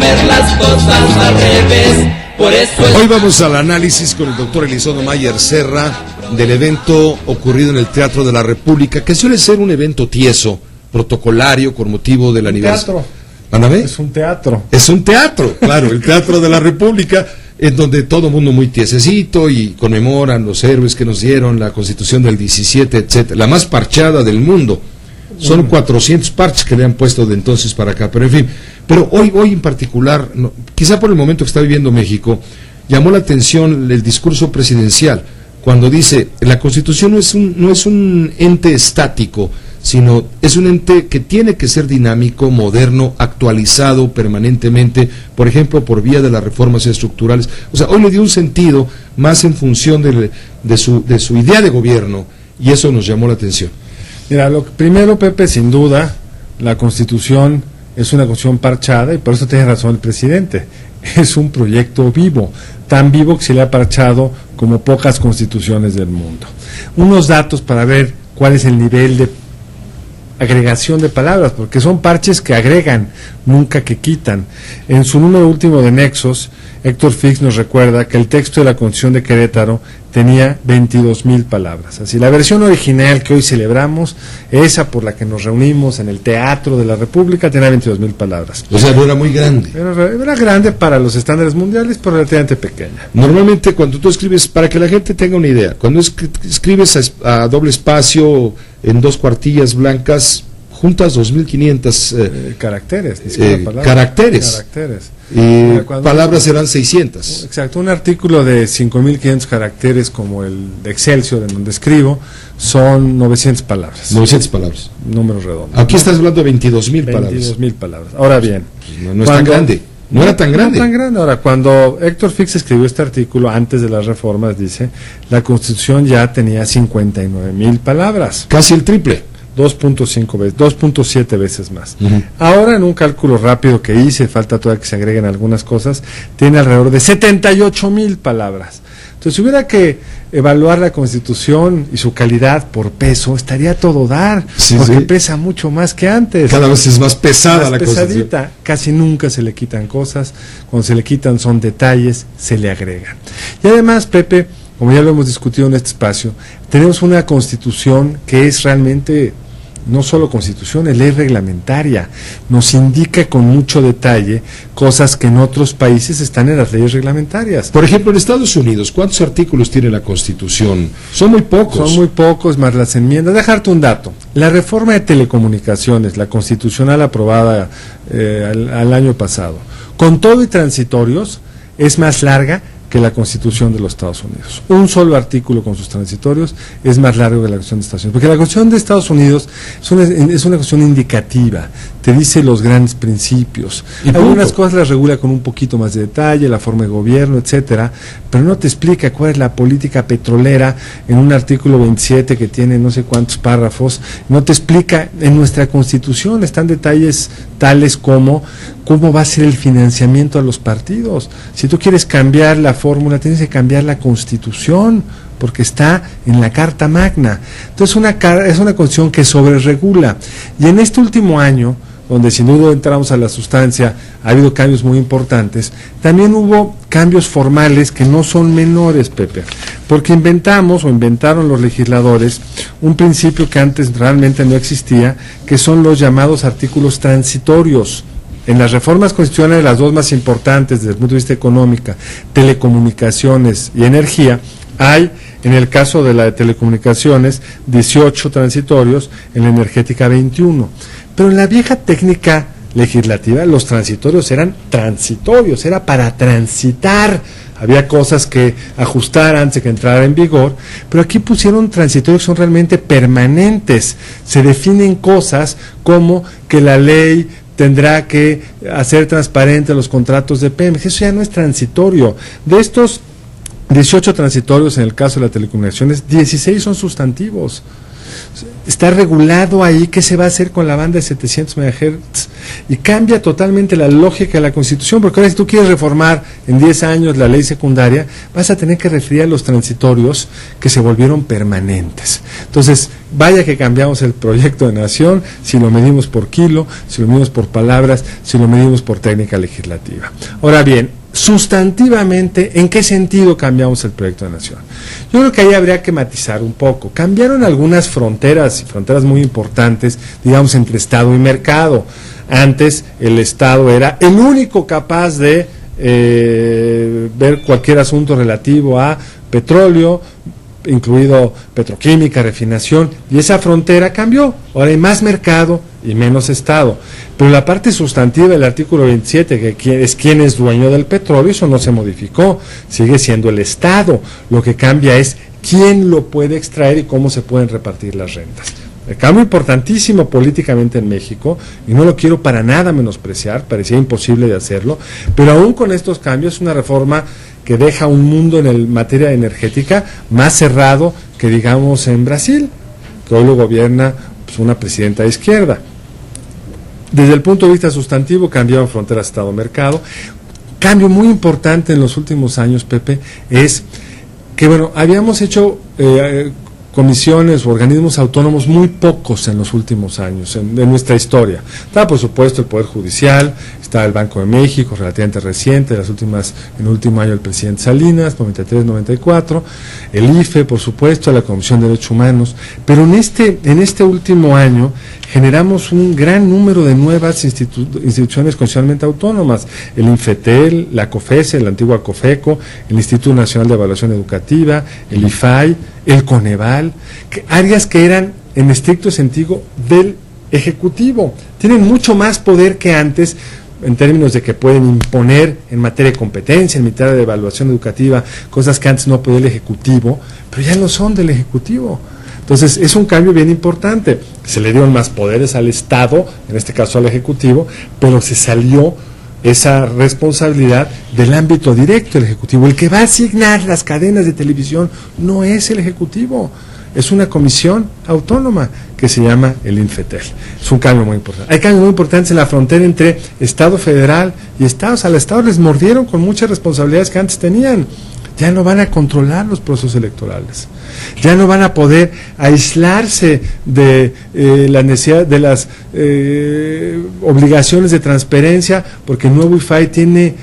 poner las cosas al revés. Por eso Hoy vamos al análisis con el doctor Elizondo Mayer Serra del evento ocurrido en el Teatro de la República, que suele ser un evento tieso, protocolario, con motivo del aniversario. ¿Mándame? Es un teatro. Es un teatro, claro, el Teatro de la República, en donde todo el mundo muy tiesecito y conmemoran los héroes que nos dieron la Constitución del 17, etcétera, la más parchada del mundo. Son 400 parches que le han puesto de entonces para acá, pero en fin. Pero hoy en particular, no, quizá por el momento que está viviendo México, llamó la atención el discurso presidencial, cuando dice, la Constitución no es un ente estático, sino es un ente que tiene que ser dinámico, moderno, actualizado permanentemente, por ejemplo, por vía de las reformas estructurales. O sea, hoy le dio un sentido más en función de su idea de gobierno, y eso nos llamó la atención. Mira, lo primero, Pepe, sin duda, la Constitución es una Constitución parchada, y por eso tiene razón el presidente. Es un proyecto vivo, tan vivo que se le ha parchado como pocas constituciones del mundo. Unos datos para ver cuál es el nivel de agregación de palabras, porque son parches que agregan, nunca que quitan. En su número último de Nexos, Héctor Fix nos recuerda que el texto de la Constitución de Querétaro tenía 22,000 palabras. Así, la versión original que hoy celebramos, esa por la que nos reunimos en el Teatro de la República, tenía 22,000 palabras. O sea, no era muy grande. Era grande para los estándares mundiales, pero relativamente pequeña. Normalmente cuando tú escribes, para que la gente tenga una idea, cuando escribes a doble espacio, en 2 cuartillas blancas, juntas 2,500 caracteres. Caracteres. Y palabras serán 600. Exacto, un artículo de 5,500 caracteres como el de Excelsior, en donde escribo, son 900 palabras. 900 palabras. Números redondos. Aquí estás hablando de 22,000 palabras. 22,000 palabras. Ahora bien. Pues no es tan grande. No era tan grande. No tan grande. Ahora, cuando Héctor Fix escribió este artículo antes de las reformas, dice, la Constitución ya tenía 59,000 palabras. Casi el triple. 2.7 veces más. Ahora, en un cálculo rápido que hice, falta todavía que se agreguen algunas cosas, tiene alrededor de 78,000 palabras. Entonces, si hubiera que evaluar la Constitución y su calidad por peso, estaría a todo dar, porque pesa mucho más que antes. Cada vez es más pesada la Constitución. Casi nunca se le quitan cosas, cuando se le quitan son detalles, se le agregan. Y además, Pepe, como ya lo hemos discutido en este espacio, tenemos una Constitución que es realmente no solo Constitución, es ley reglamentaria. Nos indica con mucho detalle cosas que en otros países están en las leyes reglamentarias. Por ejemplo, en Estados Unidos, ¿cuántos artículos tiene la Constitución? Son muy pocos. Son muy pocos, más las enmiendas. Dejarte un dato. La reforma de telecomunicaciones, la constitucional aprobada al año pasado, con todo y transitorios, es más larga que la Constitución de los Estados Unidos. Un solo artículo con sus transitorios es más largo que la Constitución de Estados Unidos, porque la Constitución de Estados Unidos es una Constitución indicativa, te dice los grandes principios. Algunas cosas las regula con un poquito más de detalle, la forma de gobierno, etcétera, pero no te explica cuál es la política petrolera en un artículo 27 que tiene no sé cuántos párrafos, no te explica. En nuestra Constitución están detalles tales como cómo va a ser el financiamiento a los partidos. Si tú quieres cambiar la fórmula, tienes que cambiar la Constitución, porque está en la Carta Magna. Entonces es una Constitución que sobreregula. Y en este último año, donde sin duda entramos a la sustancia, ha habido cambios muy importantes, también hubo cambios formales que no son menores, Pepe, porque inventaron los legisladores un principio que antes realmente no existía, que son los llamados artículos transitorios. En las reformas constitucionales, las dos más importantes desde el punto de vista económico, telecomunicaciones y energía, hay, en el caso de la de telecomunicaciones, 18 transitorios, en la energética 21. Pero en la vieja técnica legislativa, los transitorios eran transitorios, era para transitar. Había cosas que ajustar antes de que entrara en vigor, pero aquí pusieron transitorios que son realmente permanentes. Se definen cosas como que la ley tendrá que hacer transparente los contratos de Pemex. Eso ya no es transitorio. De estos 18 transitorios en el caso de las telecomunicaciones, 16 son sustantivos. Está regulado ahí qué se va a hacer con la banda de 700 MHz y cambia totalmente la lógica de la Constitución, porque ahora si tú quieres reformar en 10 años la ley secundaria, vas a tener que referir a los transitorios que se volvieron permanentes. Entonces, vaya que cambiamos el proyecto de nación si lo medimos por kilo, si lo medimos por palabras, si lo medimos por técnica legislativa. Ahora bien, sustantivamente, ¿en qué sentido cambiamos el proyecto de nación? Yo creo que ahí habría que matizar un poco. Cambiaron algunas fronteras, y fronteras muy importantes, digamos, entre Estado y mercado. Antes el Estado era el único capaz de ver cualquier asunto relativo a petróleo, incluido petroquímica, refinación, y esa frontera cambió. Ahora hay más mercado y menos Estado. Pero la parte sustantiva del artículo 27, que es quién es dueño del petróleo, eso no se modificó, sigue siendo el Estado. Lo que cambia es quién lo puede extraer y cómo se pueden repartir las rentas. El cambio importantísimo políticamente en México, y no lo quiero para nada menospreciar, parecía imposible de hacerlo, pero aún con estos cambios es una reforma que deja un mundo en materia energética más cerrado que, digamos, en Brasil, que hoy lo gobierna pues, una presidenta de izquierda. Desde el punto de vista sustantivo cambiaron fronteras Estado-mercado. Cambio muy importante en los últimos años, Pepe, es que, bueno, habíamos hecho comisiones o organismos autónomos muy pocos en los últimos años de nuestra historia. Está, por supuesto, el Poder Judicial, está el Banco de México, relativamente reciente, en el último año el presidente Salinas, 93-94, el IFE, por supuesto, la Comisión de Derechos Humanos, pero en este último año generamos un gran número de nuevas instituciones constitucionalmente autónomas, el INFETEL, la COFESE, la antigua COFECO, el Instituto Nacional de Evaluación Educativa, el IFAI, el Coneval, áreas que eran en estricto sentido del Ejecutivo. Tienen mucho más poder que antes, en términos de que pueden imponer en materia de competencia, en materia de evaluación educativa, cosas que antes no podía el Ejecutivo, pero ya no son del Ejecutivo. Entonces, es un cambio bien importante. Se le dieron más poderes al Estado, en este caso al Ejecutivo, pero se salió esa responsabilidad del ámbito directo del Ejecutivo. El que va a asignar las cadenas de televisión no es el Ejecutivo, es una comisión autónoma que se llama el INFETEL. Es un cambio muy importante. Hay cambios muy importantes en la frontera entre Estado federal y Estados. Al Estado les mordieron con muchas responsabilidades que antes tenían. Ya no van a controlar los procesos electorales, ya no van a poder aislarse de la necesidad de las obligaciones de transparencia, porque el nuevo IFAI tiene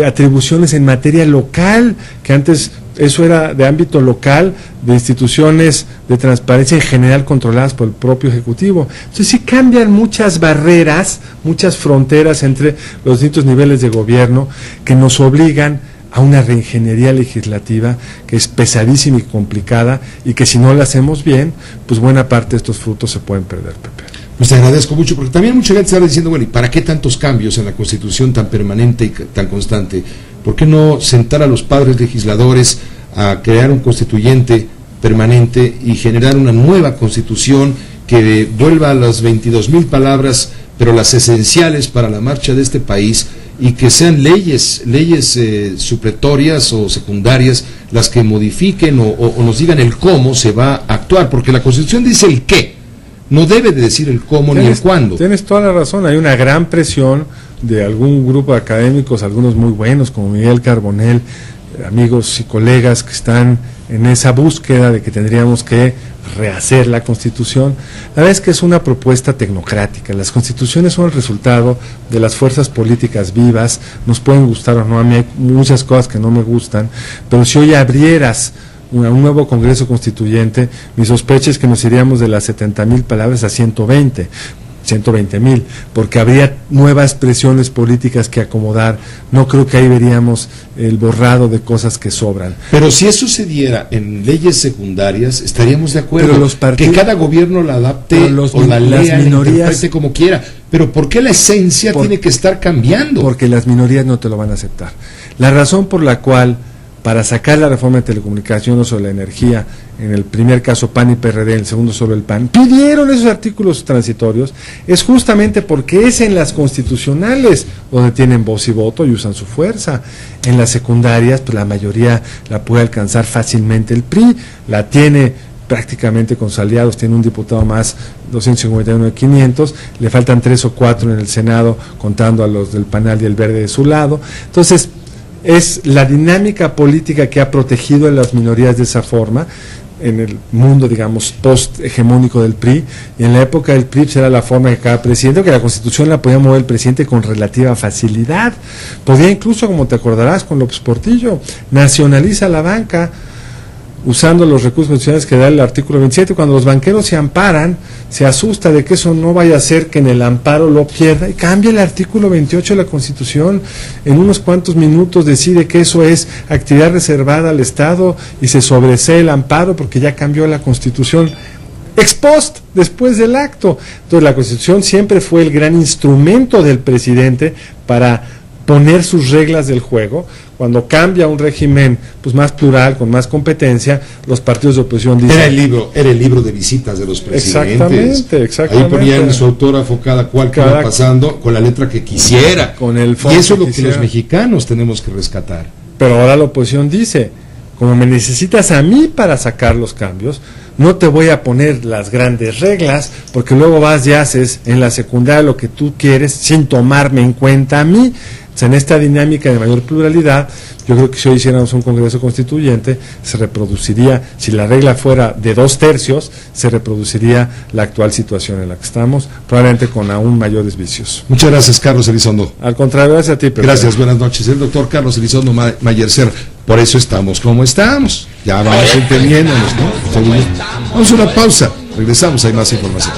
atribuciones en materia local, que antes eso era de ámbito local, de instituciones de transparencia en general controladas por el propio Ejecutivo. Entonces sí cambian muchas barreras, muchas fronteras entre los distintos niveles de gobierno que nos obligan a una reingeniería legislativa que es pesadísima y complicada, y que si no la hacemos bien, pues buena parte de estos frutos se pueden perder, Pepe. Pues te agradezco mucho, porque también mucha gente está diciendo, bueno, ¿y para qué tantos cambios en la Constitución tan permanente y tan constante? ¿Por qué no sentar a los padres legisladores a crear un constituyente permanente y generar una nueva Constitución que vuelva a las 22,000 palabras, pero las esenciales para la marcha de este país, y que sean leyes supletorias o secundarias las que modifiquen o nos digan el cómo se va a actuar? Porque la Constitución dice el qué, no debe de decir el cómo ni el cuándo. Tienes toda la razón. Hay una gran presión de algún grupo de académicos, algunos muy buenos como Miguel Carbonell, amigos y colegas que están en esa búsqueda de que tendríamos que rehacer la Constitución. La verdad es que es una propuesta tecnocrática. Las constituciones son el resultado de las fuerzas políticas vivas, nos pueden gustar o no. A mí hay muchas cosas que no me gustan, pero si hoy abrieras un nuevo Congreso Constituyente, mi sospecha es que nos iríamos de las 70,000 palabras a 120,000, porque habría nuevas presiones políticas que acomodar. No creo que ahí veríamos el borrado de cosas que sobran. Pero si eso se diera en leyes secundarias, estaríamos de acuerdo, que cada gobierno la adapte o la lea, la interprete como quiera. Pero ¿por qué la esencia tiene que estar cambiando? Porque las minorías no te lo van a aceptar. La razón por la cual, para sacar la reforma de telecomunicaciones o la energía, en el primer caso PAN y PRD, en el segundo solo el PAN, pidieron esos artículos transitorios, es justamente porque es en las constitucionales donde tienen voz y voto y usan su fuerza. En las secundarias, pues la mayoría la puede alcanzar fácilmente el PRI, la tiene prácticamente con sus aliados, tiene un diputado más, 251 de 500, le faltan 3 o 4 en el Senado, contando a los del PAN y el Verde de su lado. Entonces, es la dinámica política que ha protegido a las minorías de esa forma, en el mundo, digamos, post-hegemónico del PRI, y en la época del PRI era la forma que cada presidente, que la Constitución la podía mover el presidente con relativa facilidad, podía incluso, como te acordarás, con López Portillo, nacionaliza la banca, usando los recursos constitucionales que da el artículo 27, cuando los banqueros se amparan, se asusta de que eso no vaya a ser que en el amparo lo pierda, y cambia el artículo 28 de la Constitución, en unos cuantos minutos decide que eso es actividad reservada al Estado, y se sobresee el amparo porque ya cambió la Constitución ex post, después del acto. Entonces la Constitución siempre fue el gran instrumento del presidente para poner sus reglas del juego. Cuando cambia un régimen pues más plural, con más competencia, los partidos de oposición dicen... Era el libro de visitas de los presidentes. Exactamente. Ahí ponían su autógrafo cada cual que iba pasando, con la letra que quisiera. Con el y eso es lo que los mexicanos tenemos que rescatar. Pero ahora la oposición dice, como me necesitas a mí para sacar los cambios, no te voy a poner las grandes reglas, porque luego vas y haces en la secundaria lo que tú quieres sin tomarme en cuenta a mí. En esta dinámica de mayor pluralidad, yo creo que si hoy hiciéramos un Congreso Constituyente, se reproduciría, si la regla fuera de 2/3, se reproduciría la actual situación en la que estamos, probablemente con aún mayores vicios. Muchas gracias, Carlos Elizondo. Al contrario, gracias a ti, Pedro. Gracias, buenas noches. El doctor Carlos Elizondo Mayercer. Por eso estamos como estamos. Ya vamos entendiéndonos, ¿no? Vamos a una pausa. Regresamos, hay más información.